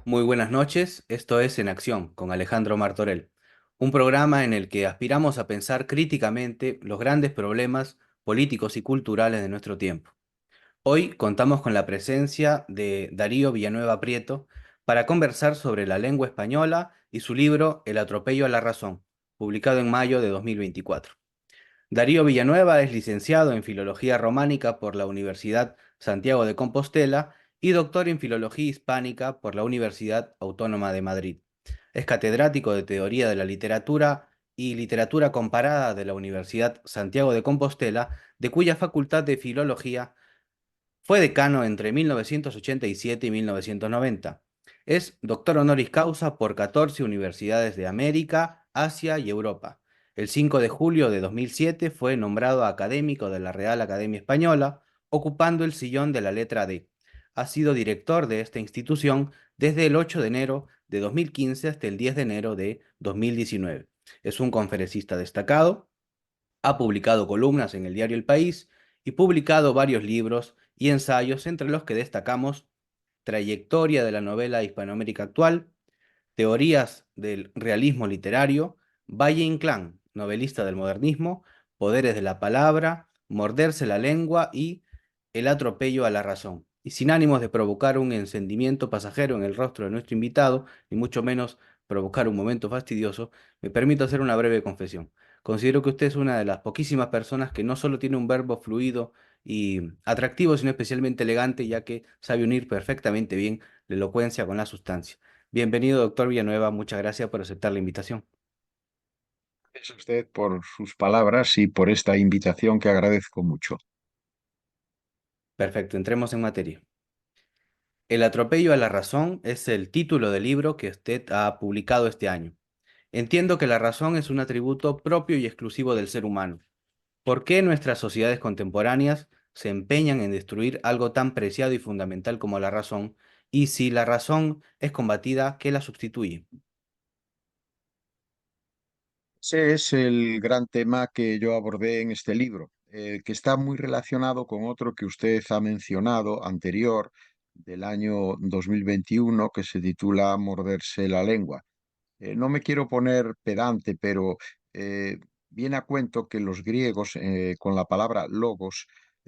Muy buenas noches, esto es En Acción con Alejandro Martorell, un programa en el que aspiramos a pensar críticamente los grandes problemas políticos y culturales de nuestro tiempo. Hoy contamos con la presencia de Darío Villanueva Prieto para conversar sobre la lengua española y su libro El atropello a la razón, publicado en mayo de 2024. Darío Villanueva es licenciado en Filología Románica por la Universidad Santiago de Compostela y doctor en Filología Hispánica por la Universidad Autónoma de Madrid. Es catedrático de Teoría de la Literatura y Literatura Comparada de la Universidad Santiago de Compostela, de cuya Facultad de Filología fue decano entre 1987 y 1990. Es doctor honoris causa por 14 universidades de América, Asia y Europa. El 5 de julio de 2007 fue nombrado académico de la Real Academia Española, ocupando el sillón de la letra D. Ha sido director de esta institución desde el 8 de enero de 2015 hasta el 10 de enero de 2019. Es un conferencista destacado, ha publicado columnas en el diario El País y publicado varios libros y ensayos, entre los que destacamos Trayectoria de la novela Hispanoamérica actual, Teorías del realismo literario, Valle Inclán, novelista del modernismo, Poderes de la palabra, Morderse la lengua y El atropello a la razón. Y sin ánimos de provocar un encendimiento pasajero en el rostro de nuestro invitado, ni mucho menos provocar un momento fastidioso, me permito hacer una breve confesión. Considero que usted es una de las poquísimas personas que no solo tiene un verbo fluido y atractivo, sino especialmente elegante, ya que sabe unir perfectamente bien la elocuencia con la sustancia. Bienvenido, doctor Villanueva. Muchas gracias por aceptar la invitación. Gracias a usted por sus palabras y por esta invitación que agradezco mucho. Perfecto, entremos en materia. El atropello a la razón es el título del libro que usted ha publicado este año. Entiendo que la razón es un atributo propio y exclusivo del ser humano. ¿Por qué nuestras sociedades contemporáneas se empeñan en destruir algo tan preciado y fundamental como la razón? Y si la razón es combatida, ¿qué la sustituye? Ese es el gran tema que yo abordé en este libro, que está muy relacionado con otro que usted ha mencionado anterior, del año 2021, que se titula Morderse la lengua. No me quiero poner pedante, pero eh, viene a cuento que los griegos, con la palabra logos,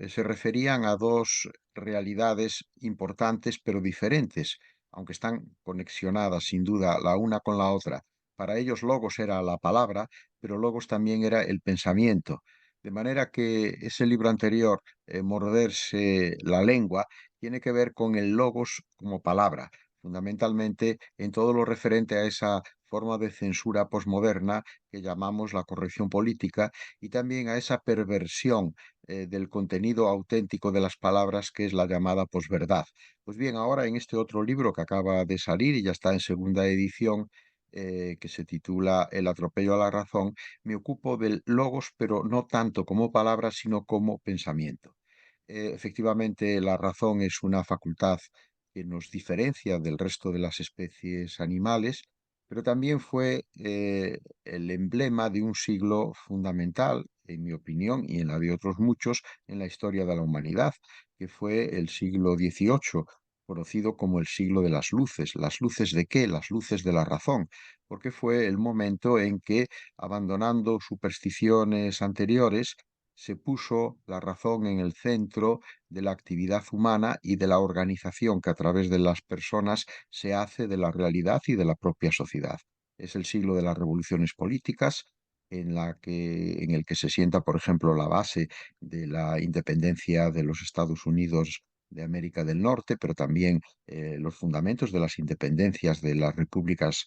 se referían a dos realidades importantes pero diferentes, aunque están conexionadas sin duda la una con la otra. Para ellos logos era la palabra, pero logos también era el pensamiento. De manera que ese libro anterior, Morderse la lengua, tiene que ver con el logos como palabra, fundamentalmente en todo lo referente a esa forma de censura posmoderna que llamamos la corrección política, y también a esa perversión del contenido auténtico de las palabras, que es la llamada posverdad. Pues bien, ahora en este otro libro que acaba de salir y ya está en segunda edición, que se titula El atropello a la razón, me ocupo del logos, pero no tanto como palabra, sino como pensamiento. Efectivamente, la razón es una facultad que nos diferencia del resto de las especies animales, pero también fue el emblema de un siglo fundamental, en mi opinión, y en la de otros muchos, en la historia de la humanidad, que fue el siglo XVIII, conocido como el siglo de las luces. ¿Las luces de qué? Las luces de la razón, porque fue el momento en que, abandonando supersticiones anteriores, se puso la razón en el centro de la actividad humana y de la organización que a través de las personas se hace de la realidad y de la propia sociedad. Es el siglo de las revoluciones políticas, en el que se sienta, por ejemplo, la base de la independencia de los Estados Unidos de América del Norte, pero también los fundamentos de las independencias de las repúblicas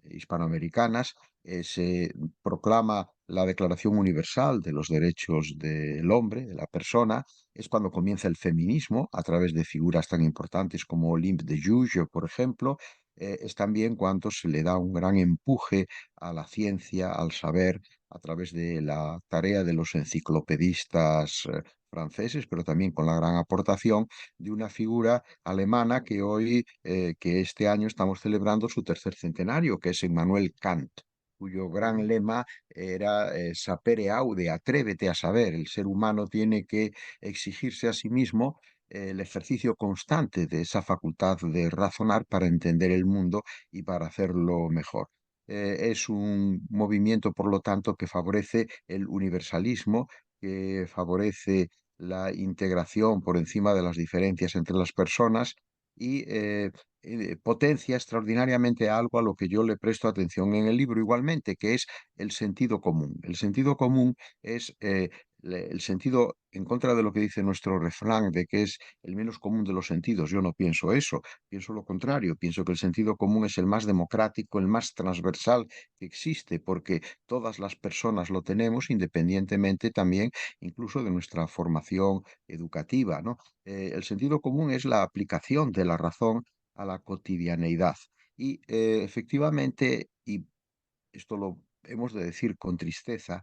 hispanoamericanas. Se proclama la Declaración Universal de los Derechos del Hombre, de la persona. Es cuando comienza el feminismo a través de figuras tan importantes como Olympe de Gouges, por ejemplo. Es también cuando se le da un gran empuje a la ciencia, al saber, a través de la tarea de los enciclopedistas franceses, pero también con la gran aportación de una figura alemana que hoy, que este año estamos celebrando su tercer centenario, que es Immanuel Kant, cuyo gran lema era sapere aude, atrévete a saber. El ser humano tiene que exigirse a sí mismo el ejercicio constante de esa facultad de razonar para entender el mundo y para hacerlo mejor. Es un movimiento, por lo tanto, que favorece el universalismo, que favorece la integración por encima de las diferencias entre las personas y potencia extraordinariamente algo a lo que yo le presto atención en el libro igualmente, que es el sentido común. El sentido común es el sentido en contra de lo que dice nuestro refrán de que es el menos común de los sentidos. Yo no pienso eso, pienso lo contrario, pienso que el sentido común es el más democrático, el más transversal que existe, porque todas las personas lo tenemos independientemente también incluso de nuestra formación educativa, ¿no? El sentido común es la aplicación de la razón a la cotidianeidad. Y efectivamente, y esto lo hemos de decir con tristeza,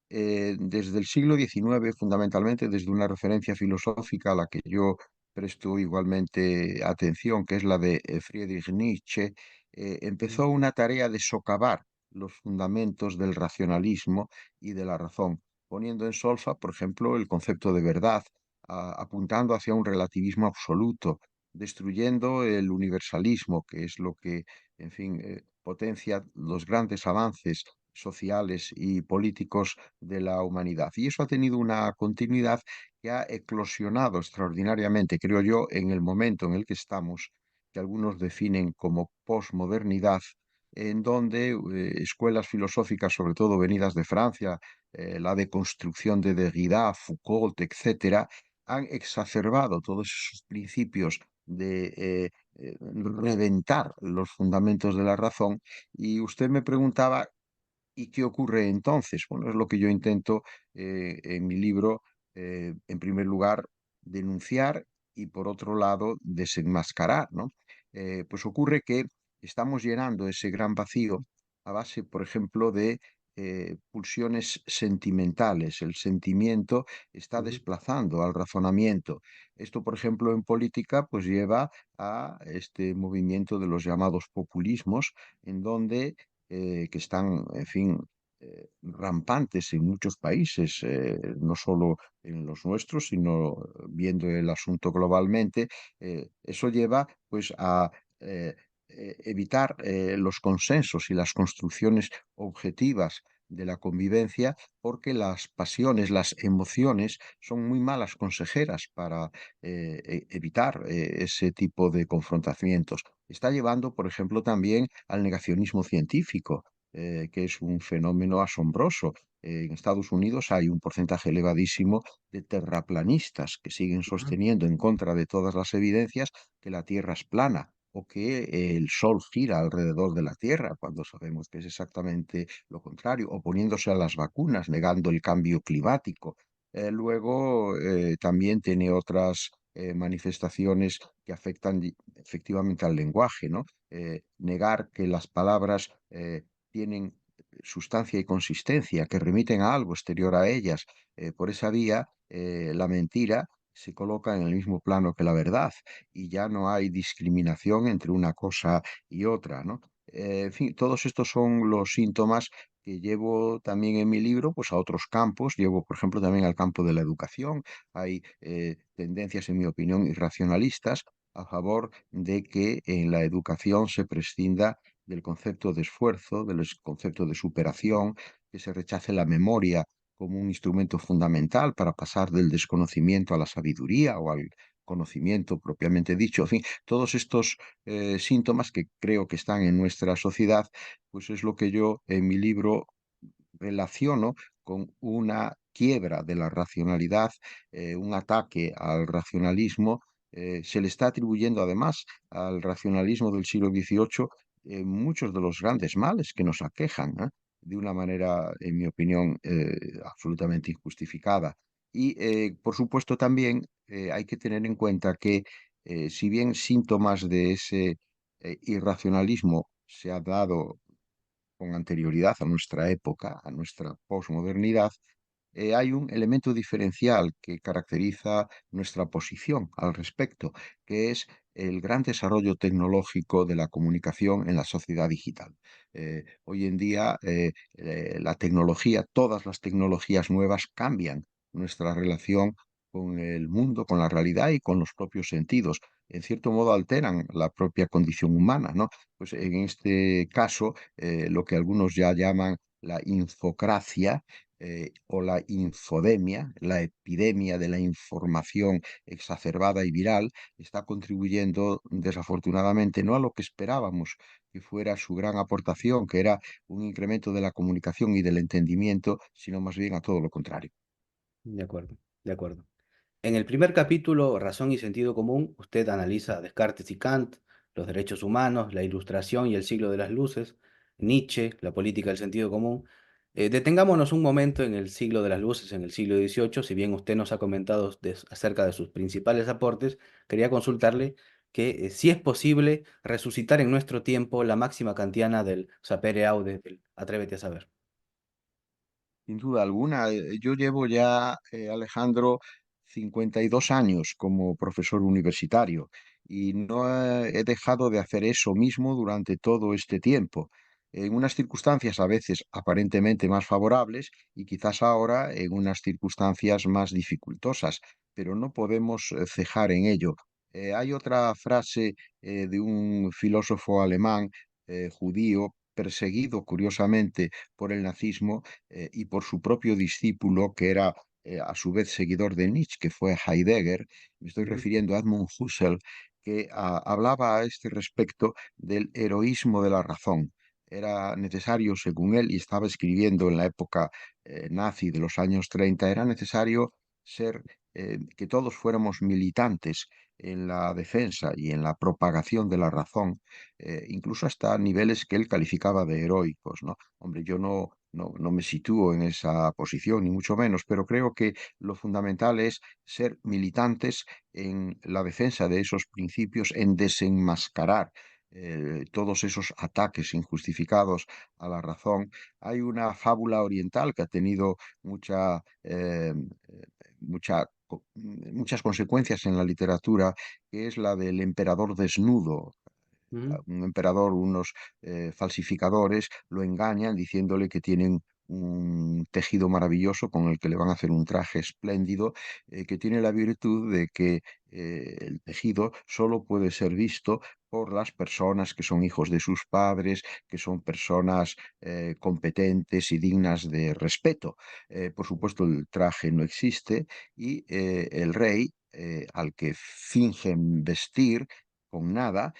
desde el siglo XIX, fundamentalmente desde una referencia filosófica a la que yo presto igualmente atención, que es la de Friedrich Nietzsche, empezó una tarea de socavar los fundamentos del racionalismo y de la razón, poniendo en solfa, por ejemplo, el concepto de verdad, apuntando hacia un relativismo absoluto, destruyendo el universalismo, que es lo que, en fin, potencia los grandes avances sociales y políticos de la humanidad. Y eso ha tenido una continuidad que ha eclosionado extraordinariamente, creo yo, en el momento en el que estamos, que algunos definen como posmodernidad, en donde escuelas filosóficas, sobre todo venidas de Francia, la deconstrucción de Derrida, Foucault, etcétera, han exacerbado todos esos principios de reventar los fundamentos de la razón. Y usted me preguntaba, ¿y qué ocurre entonces? Bueno, es lo que yo intento en mi libro, en primer lugar, denunciar y por otro lado, desenmascarar, ¿no? Pues ocurre que estamos llenando ese gran vacío a base, por ejemplo, de pulsiones sentimentales. El sentimiento está Ujú. desplazando al razonamiento. Esto, por ejemplo, en política, pues lleva a este movimiento de los llamados populismos, en donde que están, en fin, rampantes en muchos países, no solo en los nuestros, sino viendo el asunto globalmente. Eso lleva pues a eh, evitar los consensos y las construcciones objetivas de la convivencia, porque las pasiones, las emociones son muy malas consejeras para evitar ese tipo de confrontamientos. Está llevando, por ejemplo, también al negacionismo científico, que es un fenómeno asombroso. En Estados Unidos hay un porcentaje elevadísimo de terraplanistas que siguen Ujú. sosteniendo en contra de todas las evidencias que la Tierra es plana o que el Sol gira alrededor de la Tierra, cuando sabemos que es exactamente lo contrario, oponiéndose a las vacunas, negando el cambio climático. Luego también tiene otras manifestaciones que afectan efectivamente al lenguaje, ¿no? Negar que las palabras tienen sustancia y consistencia, que remiten a algo exterior a ellas. Por esa vía, la mentira se coloca en el mismo plano que la verdad y ya no hay discriminación entre una cosa y otra, ¿no? En fin, todos estos son los síntomas que llevo también en mi libro, pues a otros campos. Llevo, por ejemplo, también al campo de la educación. Hay tendencias, en mi opinión, irracionalistas a favor de que en la educación se prescinda del concepto de esfuerzo, del concepto de superación, que se rechace la memoria como un instrumento fundamental para pasar del desconocimiento a la sabiduría o al conocimiento propiamente dicho. En fin, todos estos síntomas que creo que están en nuestra sociedad, pues es lo que yo en mi libro relaciono con una quiebra de la racionalidad, un ataque al racionalismo. Se le está atribuyendo además al racionalismo del siglo XVIII muchos de los grandes males que nos aquejan, ¿eh? De una manera, en mi opinión, absolutamente injustificada. Y, por supuesto, también hay que tener en cuenta que, si bien síntomas de ese irracionalismo se ha dado con anterioridad a nuestra época, a nuestra posmodernidad, hay un elemento diferencial que caracteriza nuestra posición al respecto, que es el gran desarrollo tecnológico de la comunicación en la sociedad digital. Hoy en día, la tecnología, todas las tecnologías nuevas cambian nuestra relación con el mundo, con la realidad y con los propios sentidos. En cierto modo alteran la propia condición humana, ¿no? Pues en este caso, lo que algunos ya llaman la infocracia, o la infodemia, la epidemia de la información exacerbada y viral, está contribuyendo desafortunadamente no a lo que esperábamos que fuera su gran aportación, que era un incremento de la comunicación y del entendimiento, sino más bien a todo lo contrario. De acuerdo, de acuerdo. En el primer capítulo, Razón y Sentido Común, usted analiza a Descartes y Kant, los derechos humanos, la Ilustración y el siglo de las luces, Nietzsche, la política del sentido común. Detengámonos un momento en el siglo de las luces, en el siglo XVIII. Si bien usted nos ha comentado acerca de sus principales aportes, quería consultarle que si es posible resucitar en nuestro tiempo la máxima kantiana del sapere aude, del atrévete a saber. Sin duda alguna, yo llevo ya, Alejandro, 52 años como profesor universitario y no he dejado de hacer eso mismo durante todo este tiempo, en unas circunstancias a veces aparentemente más favorables y quizás ahora en unas circunstancias más dificultosas, pero no podemos cejar en ello. Hay otra frase de un filósofo alemán, judío, perseguido curiosamente por el nazismo, y por su propio discípulo, que era a su vez seguidor de Nietzsche, que fue Heidegger. Me estoy Ujú, refiriendo a Edmund Husserl, que hablaba a este respecto del heroísmo de la razón. Era necesario, según él, y estaba escribiendo en la época nazi de los años 30, era necesario ser, que todos fuéramos militantes en la defensa y en la propagación de la razón, incluso hasta niveles que él calificaba de heroicos, ¿no? Hombre, yo no me sitúo en esa posición, ni mucho menos, pero creo que lo fundamental es ser militantes en la defensa de esos principios, en desenmascarar todos esos ataques injustificados a la razón. Hay una fábula oriental que ha tenido muchas consecuencias en la literatura, que es la del emperador desnudo. ujú, Un emperador, unos falsificadores, lo engañan diciéndole que tienen un tejido maravilloso con el que le van a hacer un traje espléndido, que tiene la virtud de que el tejido solo puede ser visto por las personas que son hijos de sus padres, que son personas competentes y dignas de respeto. Por supuesto, el traje no existe y el rey, al que fingen vestir con nada,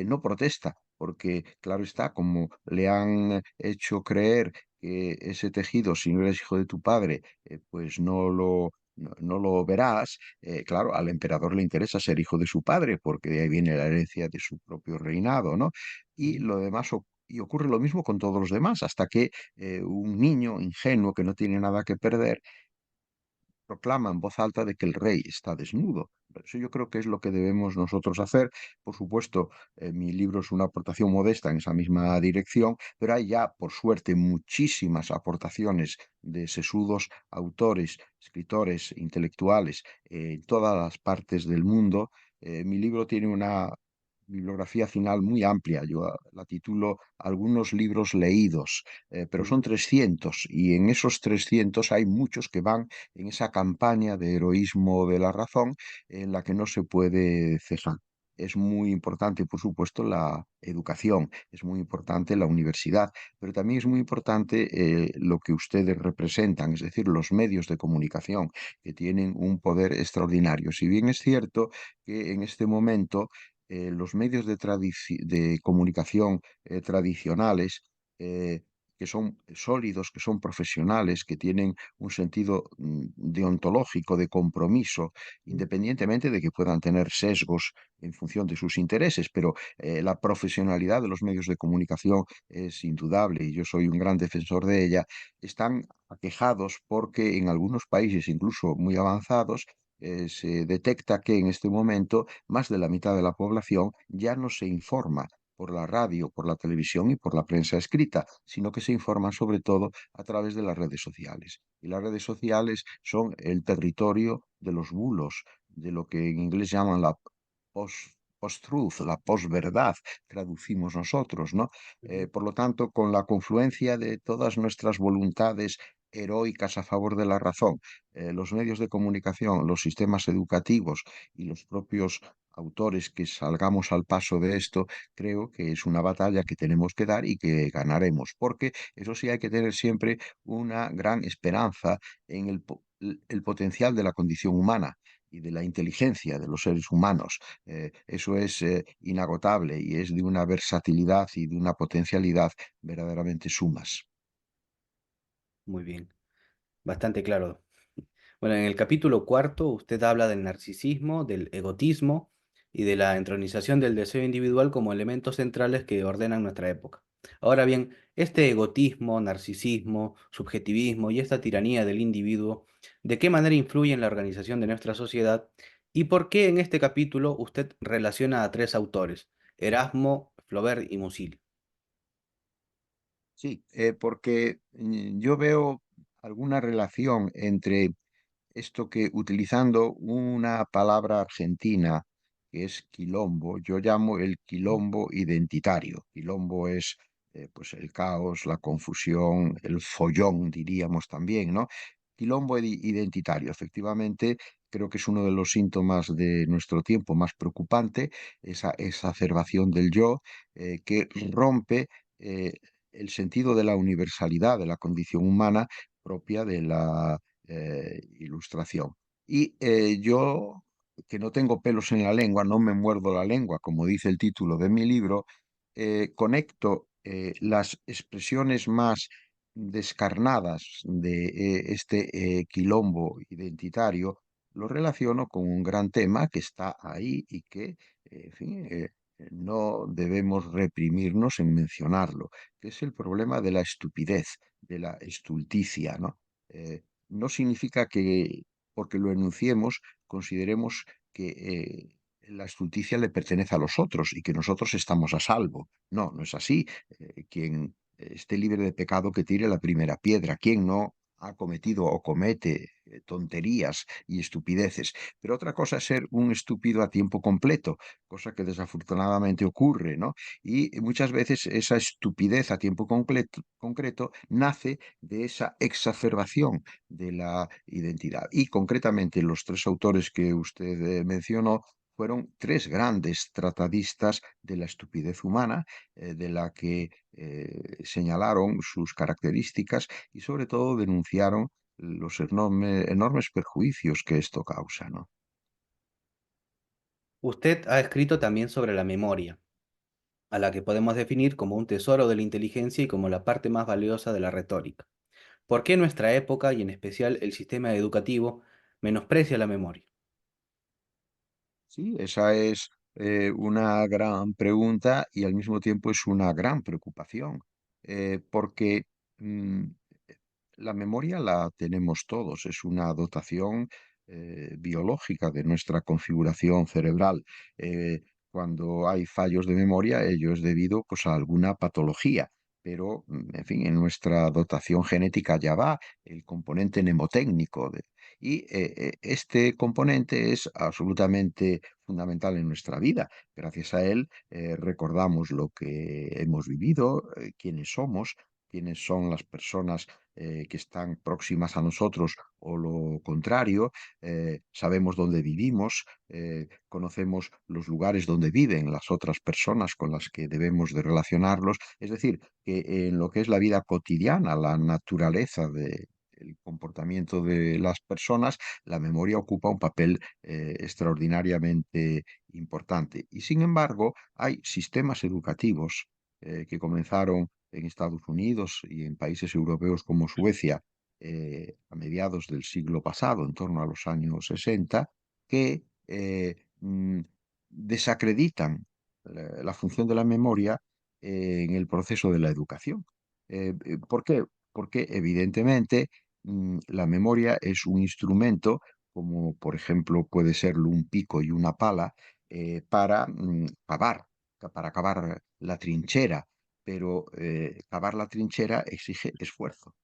no protesta, porque claro está, como le han hecho creer que ese tejido, si no eres hijo de tu padre, pues no lo verás. Claro, al emperador le interesa ser hijo de su padre, porque de ahí viene la herencia de su propio reinado, ¿no? Y ujú. lo demás, y ocurre lo mismo con todos los demás, hasta que un niño ingenuo que no tiene nada que perder proclama en voz alta de que el rey está desnudo. Eso yo creo que es lo que debemos nosotros hacer. Por supuesto, mi libro es una aportación modesta en esa misma dirección, pero hay ya, por suerte, muchísimas aportaciones de sesudos autores, escritores, intelectuales, en todas las partes del mundo. Mi libro tiene una bibliografía final muy amplia. Yo la titulo Algunos libros leídos, pero son Ujú. 300 y en esos 300 hay muchos que van en esa campaña de heroísmo de la razón en la que no se puede cejar. Es muy importante, por supuesto, la educación, es muy importante la universidad, pero también es muy importante lo que ustedes representan, es decir, los medios de comunicación, que tienen un poder extraordinario. Si bien es cierto que en este momento los medios de comunicación tradicionales, eh, que son sólidos, que son profesionales, que tienen un sentido deontológico, de compromiso, independientemente de que puedan tener sesgos en función de sus intereses, pero la profesionalidad de los medios de comunicación es indudable y yo soy un gran defensor de ella. Están aquejados porque en algunos países, incluso muy avanzados, se detecta que en este momento más de la mitad de la población ya no se informa por la radio, por la televisión y por la prensa escrita, sino que se informan sobre todo a través de las redes sociales. Y las redes sociales son el territorio de los bulos, de lo que en inglés llaman la post-truth, la posverdad, traducimos nosotros, ¿no? Ujú. Por lo tanto, con la confluencia de todas nuestras voluntades heroicas a favor de la razón, los medios de comunicación, los sistemas educativos y los propios autores que salgamos al paso de esto, creo que es una batalla que tenemos que dar y que ganaremos, porque eso sí hay que tener siempre una gran esperanza en el potencial de la condición humana y de la inteligencia de los seres humanos. Eso es inagotable y es de una versatilidad y de una potencialidad verdaderamente sumas. Muy bien, bastante claro. Bueno, en el capítulo cuarto usted habla del narcisismo, del egotismo y de la entronización del deseo individual como elementos centrales que ordenan nuestra época. Ahora bien, este egotismo, narcisismo, subjetivismo y esta tiranía del individuo, ¿de qué manera influye en la organización de nuestra sociedad? ¿Y por qué en este capítulo usted relaciona a tres autores, Erasmo, Flaubert y Musil? Sí, porque yo veo alguna relación entre esto que utilizando una palabra argentina que es quilombo, yo llamo el quilombo identitario. Quilombo es pues el caos, la confusión, el follón, diríamos también, ¿no? Quilombo identitario, efectivamente, creo que es uno de los síntomas de nuestro tiempo más preocupante, esa exacerbación del yo, que rompe eh, el sentido de la universalidad de la condición humana propia de la ilustración. Y yo, que no tengo pelos en la lengua, no me muerdo la lengua, como dice el título de mi libro, conecto las expresiones más descarnadas de este quilombo identitario, lo relaciono con un gran tema que está ahí y que, en fin, no debemos reprimirnos en mencionarlo, que es el problema de la estupidez, de la estulticia, ¿no? No significa que porque lo enunciemos consideremos que la estulticia le pertenece a los otros y que nosotros estamos a salvo. No, no es así. Quien esté libre de pecado que tire la primera piedra. Quien no ha cometido o comete tonterías y estupideces. Pero otra cosa es ser un estúpido a tiempo completo, cosa que desafortunadamente ocurre, ¿no? Y muchas veces esa estupidez a tiempo concreto nace de esa exacerbación de la identidad. Y concretamente los tres autores que usted mencionó fueron tres grandes tratadistas de la estupidez humana, de la que señalaron sus características y sobre todo denunciaron los enormes perjuicios que esto causa, ¿no? Usted ha escrito también sobre la memoria, a la que podemos definir como un tesoro de la inteligencia y como la parte más valiosa de la retórica. ¿Por qué nuestra época, y en especial el sistema educativo, menosprecia la memoria? Sí, esa es una gran pregunta y al mismo tiempo es una gran preocupación, porque mm, la memoria la tenemos todos, es una dotación biológica de nuestra configuración cerebral. Cuando hay fallos de memoria, ello es debido pues, a alguna patología, pero en fin, en nuestra dotación genética ya va el componente mnemotécnico y este componente es absolutamente fundamental en nuestra vida. Gracias a él recordamos lo que hemos vivido, quiénes son las personas que están próximas a nosotros o lo contrario, sabemos dónde vivimos, conocemos los lugares donde viven las otras personas con las que debemos de relacionarlos. Es decir, que en lo que es la vida cotidiana, la naturaleza de el comportamiento de las personas, la memoria ocupa un papel extraordinariamente importante. Y sin embargo, hay sistemas educativos que comenzaron en Estados Unidos y en países europeos como Suecia a mediados del siglo pasado, en torno a los años 60, que desacreditan la función de la memoria en el proceso de la educación. ¿Por qué? Porque evidentemente la memoria es un instrumento, como por ejemplo puede serlo un pico y una pala, para para cavar la trinchera, pero cavar la trinchera exige esfuerzo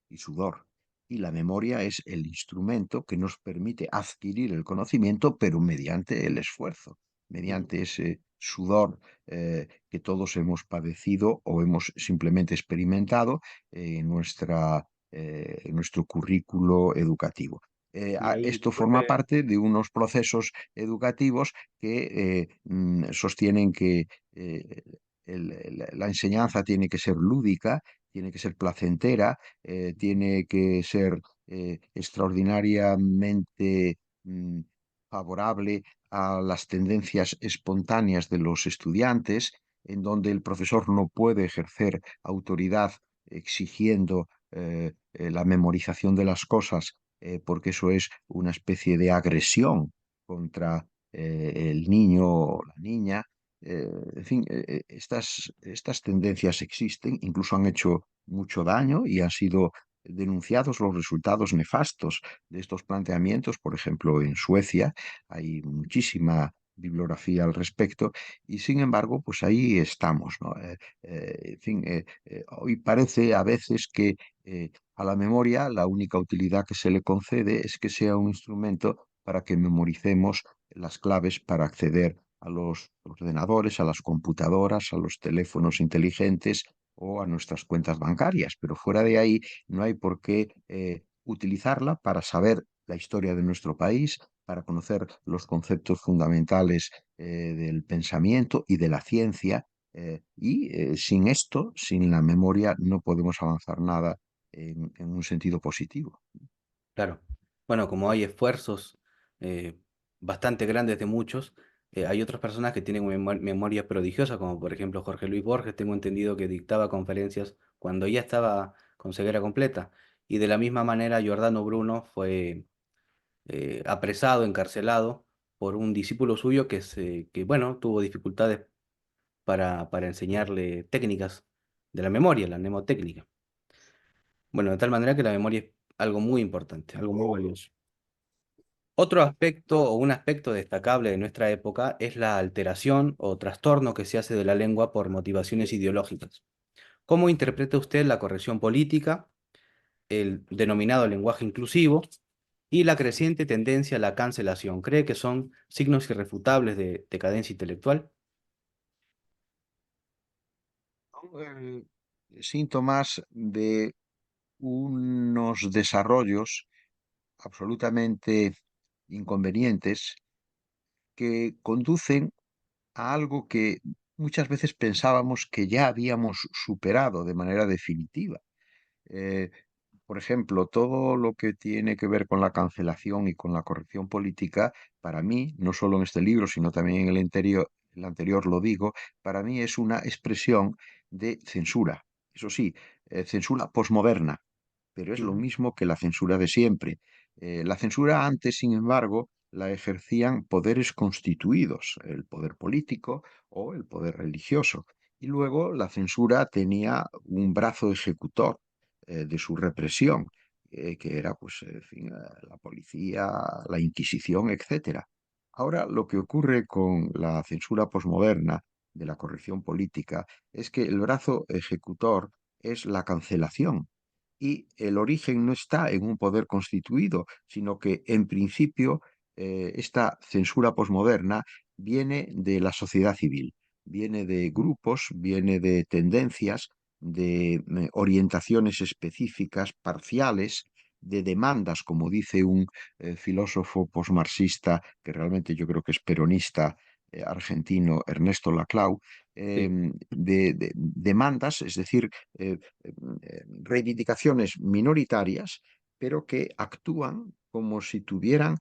y sudor. Y la memoria es el instrumento que nos permite adquirir el conocimiento, pero mediante el esfuerzo, Ujú. mediante ese sudor que todos hemos padecido o hemos simplemente experimentado en nuestra en nuestro currículo educativo. Y ahí, Esto forma disculpe, parte de unos procesos educativos que sostienen que la enseñanza tiene que ser lúdica, tiene que ser placentera, tiene que ser extraordinariamente mm, favorable a las tendencias espontáneas de los estudiantes, en donde el profesor no puede ejercer autoridad exigiendo la memorización de las cosas, porque eso es una especie de agresión contra el niño o la niña. En fin, estas tendencias existen, incluso han hecho mucho daño y han sido denunciados los resultados nefastos de estos planteamientos. Por ejemplo, en Suecia hay muchísima bibliografía al respecto y sin embargo, pues ahí estamos, ¿no? En fin, hoy parece a veces que a la memoria la única utilidad que se le concede es que sea un instrumento para que memoricemos las claves para acceder a los ordenadores, a las computadoras, a los teléfonos inteligentes o a nuestras cuentas bancarias. Pero fuera de ahí no hay por qué utilizarla para saber la historia de nuestro país, para conocer los conceptos fundamentales del pensamiento y de la ciencia. Sin esto, sin la memoria, no podemos avanzar nada en un sentido positivo. claro. Bueno, como hay esfuerzos eh, bastante grandes de muchos, hay otras personas que tienen memoria prodigiosa, como por ejemplo Jorge Luis Borges, tengo entendido que dictaba conferencias cuando ya estaba con ceguera completa. Y de la misma manera, Giordano Bruno fue apresado, encarcelado por un discípulo suyo que bueno, tuvo dificultades para enseñarle técnicas de la memoria, la mnemotécnica. Bueno, de tal manera que la memoria es algo muy importante, algo muy valioso. Otro aspecto o un aspecto destacable de nuestra época es la alteración o trastorno que se hace de la lengua por motivaciones ideológicas. ¿Cómo interpreta usted la corrección política, el denominado lenguaje inclusivo y la creciente tendencia a la cancelación? ¿Cree que son signos irrefutables de decadencia intelectual? Son síntomas de unos desarrollos absolutamente inconvenientes que conducen a algo que muchas veces pensábamos que ya habíamos superado de manera definitiva. Eh, por ejemplo, todo lo que tiene que ver con la cancelación y con la corrección política, para mí, no solo en este libro, sino también en el anterior lo digo, para mí es una expresión de censura. Eso sí, censura posmoderna, pero es lo Ujú. mismo que la censura de siempre. La censura antes, sin embargo, la ejercían poderes constituidos, el poder político o el poder religioso. Y luego la censura tenía un brazo ejecutor de su represión, que era, pues, en fin, la policía, la Inquisición, etcétera. Ahora lo que ocurre con la censura posmoderna de la corrección política es que el brazo ejecutor es la cancelación y el origen no está en un poder constituido, sino que en principio esta censura posmoderna viene de la sociedad civil, viene de grupos, viene de tendencias, de orientaciones específicas, parciales, de demandas, como dice un filósofo posmarxista, que realmente yo creo que es peronista, argentino, Ernesto Laclau, Sí, de demandas, es decir, reivindicaciones minoritarias, pero que actúan como si tuvieran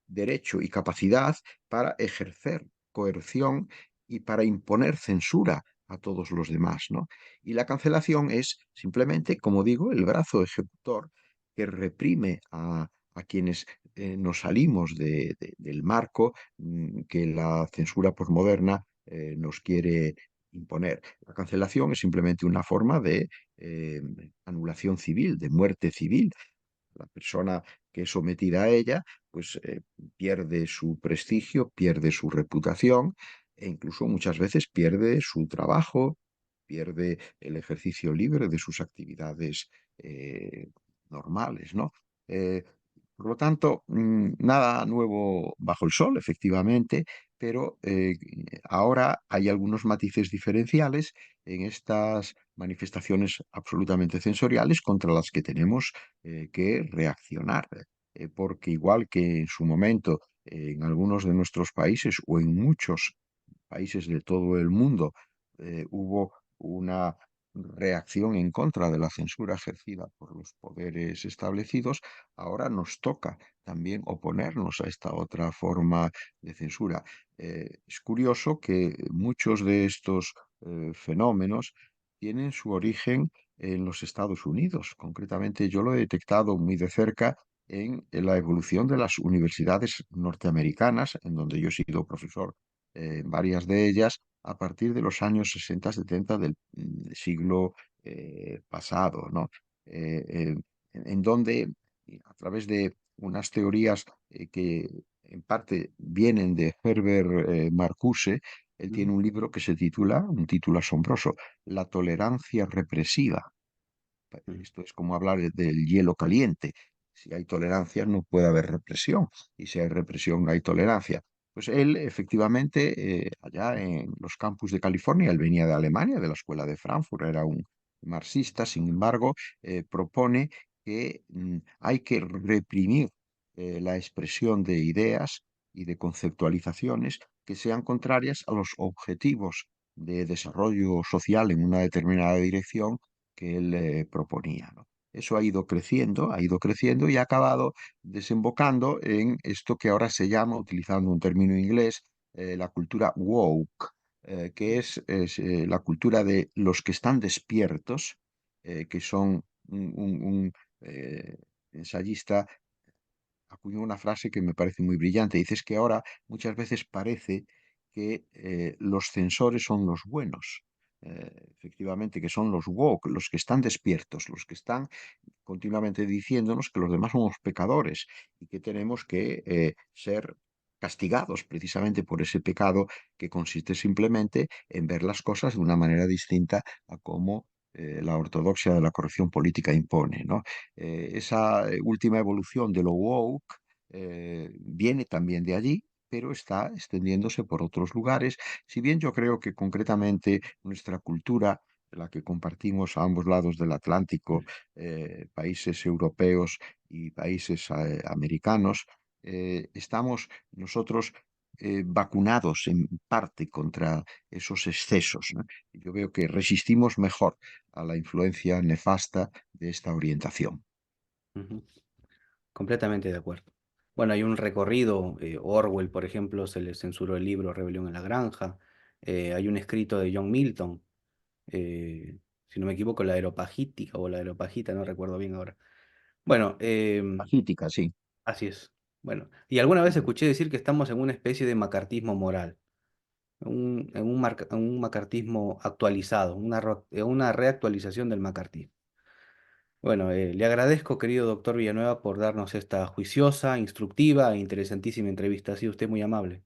derecho y capacidad para ejercer coerción y para imponer censura a todos los demás, ¿no? Y la cancelación es simplemente, como digo, el brazo ejecutor que reprime a quienes nos salimos del marco que la censura posmoderna nos quiere imponer. La cancelación es simplemente una forma de eh, anulación civil, de muerte civil. La persona que es sometida a ella, pues pierde su prestigio, pierde su reputación e incluso muchas veces pierde su trabajo, pierde el ejercicio libre de sus actividades normales, ¿no? Eh, por lo tanto, nada nuevo bajo el sol, efectivamente, pero ahora hay algunos matices diferenciales en estas manifestaciones absolutamente sensoriales contra las que tenemos que reaccionar, porque igual que en su momento en algunos de nuestros países o en muchos países de todo el mundo hubo una reacción en contra de la censura ejercida por los poderes establecidos, ahora nos toca también oponernos a esta otra forma de censura. Es curioso que muchos de estos fenómenos tienen su origen en los Estados Unidos. Concretamente, yo lo he detectado muy de cerca en la evolución de las universidades norteamericanas, en donde yo he sido profesor en varias de ellas, a partir de los años 60-70 del siglo pasado, ¿no? En donde, a través de unas teorías que en parte vienen de Herbert Marcuse, él Mm, tiene un libro que se titula, un título asombroso, La tolerancia represiva. mm, Esto es como hablar del hielo caliente. Si hay tolerancia, no puede haber represión. Y si hay represión, no hay tolerancia. Pues él, efectivamente, allá en los campus de California, él venía de Alemania, de la escuela de Frankfurt, era un marxista, sin embargo, propone que hay que reprimir la expresión de ideas y de conceptualizaciones que sean contrarias a los objetivos de desarrollo social en una determinada dirección que él proponía, ¿no? Eso ha ido creciendo y ha acabado desembocando en esto que ahora se llama, utilizando un término inglés, la cultura woke, que es la cultura de los que están despiertos, que son un ensayista acuñó una frase que me parece muy brillante. Dices que ahora muchas veces parece que los censores son los buenos. Efectivamente, que son los woke, los que están despiertos, los que están continuamente diciéndonos que los demás somos pecadores y que tenemos que ser castigados precisamente por ese pecado que consiste simplemente en ver las cosas de una manera distinta a cómo la ortodoxia de la corrección política impone, ¿no? Esa última evolución de lo woke viene también de allí, pero está extendiéndose por otros lugares, si bien yo creo que concretamente nuestra cultura, la que compartimos a ambos lados del Atlántico, países europeos y países americanos, estamos nosotros vacunados en parte contra esos excesos, ¿no? Yo veo que resistimos mejor a la influencia nefasta de esta orientación. ujú. Completamente de acuerdo. Bueno, hay un recorrido, Orwell, por ejemplo, se le censuró el libro Rebelión en la Granja. Hay un escrito de John Milton, si no me equivoco, la Aeropagítica o la Aeropagita, no recuerdo bien ahora. Bueno, Pacífica, sí. así es. Bueno, y alguna vez Ujú. escuché decir que estamos en una especie de macartismo moral, en un macartismo actualizado, una reactualización del macartismo. Bueno, le agradezco, querido doctor Villanueva, por darnos esta juiciosa, instructiva e interesantísima entrevista. Ha sido usted muy amable.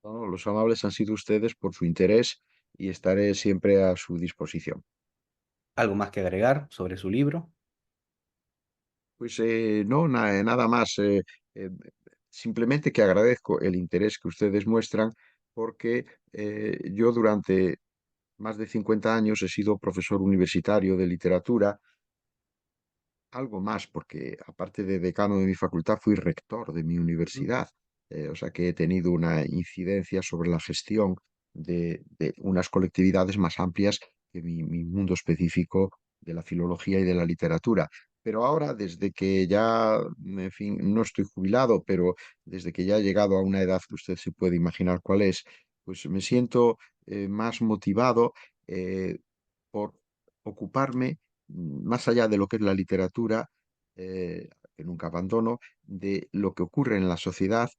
No, los amables han sido ustedes por su interés y estaré siempre a su disposición. ¿Algo más que agregar sobre su libro? Pues no, nada más. Eh, simplemente que agradezco el interés que ustedes muestran porque yo durante más de 50 años he sido profesor universitario de literatura, algo más, porque aparte de decano de mi facultad, fui rector de mi Mm, universidad. O sea que he tenido una incidencia sobre la gestión de unas colectividades más amplias que mi mundo específico de la filología y de la literatura. Pero ahora, desde que ya, en fin, no estoy jubilado, pero desde que ya he llegado a una edad que usted se puede imaginar cuál es, pues me siento más motivado por ocuparme más allá de lo que es la literatura, que nunca abandono, de lo que ocurre en la sociedad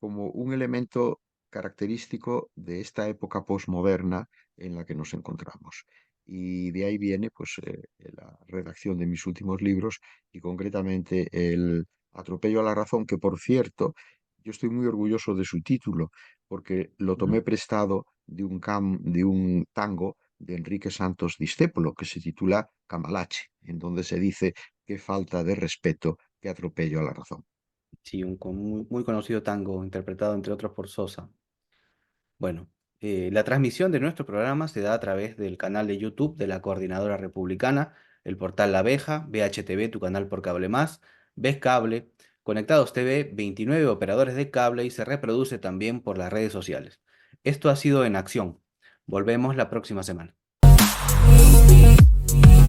como un elemento característico de esta época posmoderna en la que nos encontramos. Y de ahí viene pues la redacción de mis últimos libros y concretamente el Atropello a la razón, que por cierto, yo estoy muy orgulloso de su título porque lo tomé ujú. prestado de un tango de Enrique Santos Discépolo que se titula Cambalache, en donde se dice qué falta de respeto, qué atropello a la razón. Sí, muy, muy conocido tango, interpretado entre otros por Sosa. Bueno, la transmisión de nuestro programa se da a través del canal de YouTube de la Coordinadora Republicana, el portal La Abeja, BHTV, tu canal por cable más, Ves Cable, Conectados TV, 29 operadores de cable y se reproduce también por las redes sociales. Esto ha sido En Acción. Volvemos la próxima semana.